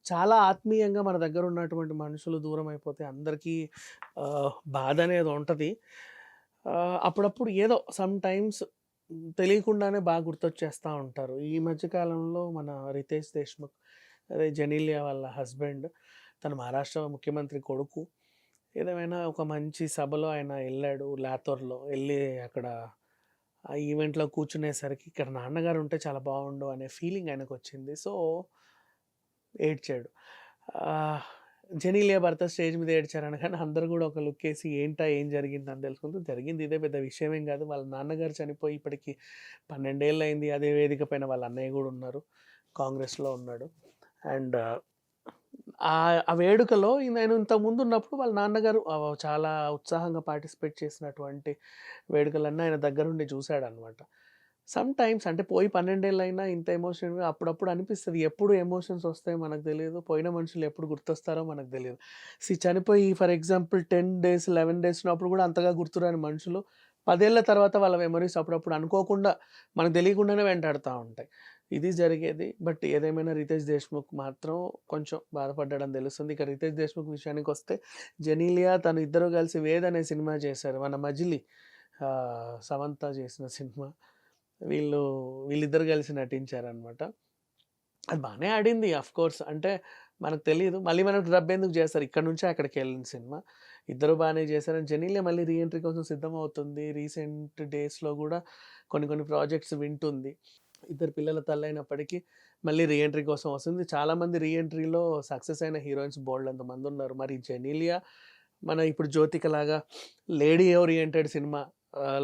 చాలా ఆత్మీయంగా మన దగ్గర ఉన్నటువంటి మనుషులు దూరం అయిపోతే అందరికీ బాధ అనేది ఉంటది. అప్పుడప్పుడు ఏదో సమ్‌టైమ్స్ తెలియకుండానే బాగా గుర్తొచ్చేస్తా ఉంటారు. ఈ మధ్య కాలంలో మన 'రితేష్ దేశ్‌ముఖ్' అదే జెనీలియా వాళ్ళ హస్బెండ్, తను మహారాష్ట్ర ముఖ్యమంత్రి కొడుకు. ఏదేమైనా ఒక మంచి సభలో ఆయన ఎళ్ళాడు లాతూర్‌లో. ఎళ్లి అక్కడ ఆ ఈవెంట్‌లో కూర్చునేసరికి ఇక్కడ నాన్నగారు ఉంటే చాలా బావుండు అనే ఫీలింగ్ ఆయనకొచ్చింది. సో, ఏడ్చాడు. ఆహ్, జెనీలియా భర్త స్టేజ్ మీద ఏడ్చారనగానే అందరూ గూడా ఒక లుక్కేసి ఏంటా? ఏం జరిగిందని తెలుసుకుంటూ జరిగింది ఇదే పెద్ద విషయమేం గాదు. వాళ్ళ నాన్నగారు చనిపోయి ఇప్పటికి 12 ఏళ్లయింది. అదే వేదిక పైన వాళ్ళ అన్నయ్య గూడా ఉన్నారు. కాంగ్రెస్‌లో ఉన్నాడు. అండ్ ఆ వేడుకలో నేను ఇంతకుముందున్నప్పుడు వాళ్ళ నాన్నగారు చాలా ఉత్సాహంగా పార్టిసిపేట్ చేసినటువంటి వేడుకలన్నీ ఆయన దగ్గరుండి చూసాడనమాట. సమ్‌టైమ్స్ అంటే పోయి 12 ఏళ్లయినా ఇంత ఎమోషన్‌గా అప్పుడప్పుడు అనిపిస్తది. ఎప్పుడు ఎమోషన్స్ వస్తాయో మనకు తెలీదు. పోయిన మనుషులు ఎప్పుడు గుర్తొస్తారో మనకు తెలీదు. చనిపోయి ఫర్ ఎగ్జాంపుల్ 10 డేస్, 11 డేస్ ఉన్నప్పుడు కూడా అంతగా గుర్తురాని మనుషులు 10 ఏళ్ల తర్వాత వాళ్ళ మెమోరీస్ అప్పుడప్పుడు అనుకోకుండా మనకు తెలియకుండానే వెంటాడుతా ఉంటాయి. ఇది జరిగేది. బట్ ఏదేమైనా 'రితేష్ దేశ్‌ముఖ్' మాత్రం కొంచెం బాధపడ్డాడని తెలుస్తుంది. ఇక 'రితేష్ దేశ్‌ముఖ్' విషయానికొస్తే 'జెనీలియా' తను ఇద్దరు కలిసి 'వేద్' అనే సినిమా చేశారు. మన 'మజిలీ' సమంత చేసిన సినిమా. వీళ్ళు వీళ్ళిద్దరు కలిసి నటించారనమాట. అది బానే ఆడింది ఆఫ్‌కోర్స్. అంటే మనకు తెలీదు. మళ్ళీ మనకు డబ్ ఎందుకు చేస్తారు? ఇక్కడి నుంచే అక్కడికెళ్ళిన సినిమా. ఇద్దరు బానే చేశారు. అండ్ జెనీలియా మళ్ళీ రీ ఎంట్రీ కోసం సిద్ధమవుతుంది. రీసెంట్ డేస్‌లో గూడా కొన్ని కొన్ని ప్రాజెక్ట్స్ వింటుంది. ఇద్దరు పిల్లల తల్లయినప్పటికీ మళ్ళీ రీ ఎంట్రీ కోసం వస్తుంది. చాలామంది రీ ఎంట్రీలో సక్సెస్ అయిన హీరోయిన్స్ బోలెడంత మందున్నారు. మరి జెనీలియా మన ఇప్పుడు 'జ్యోతికలాగా' లేడీ ఓరియెంటెడ్ సినిమా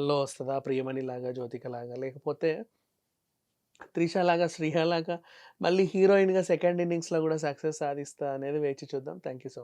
లో వస్తదా 'ప్రియమణిలాగా', 'జ్యోతికలాగా' లేకపోతే 'త్రిషలాగా', 'శ్రీహలాగా' మళ్ళీ హీరోయిన్‌గా సెకండ్ ఇన్నింగ్స్‌లో గూడా సక్సెస్ సాధిస్తదా అనేది వేచి చూద్దాం. Thank you so much.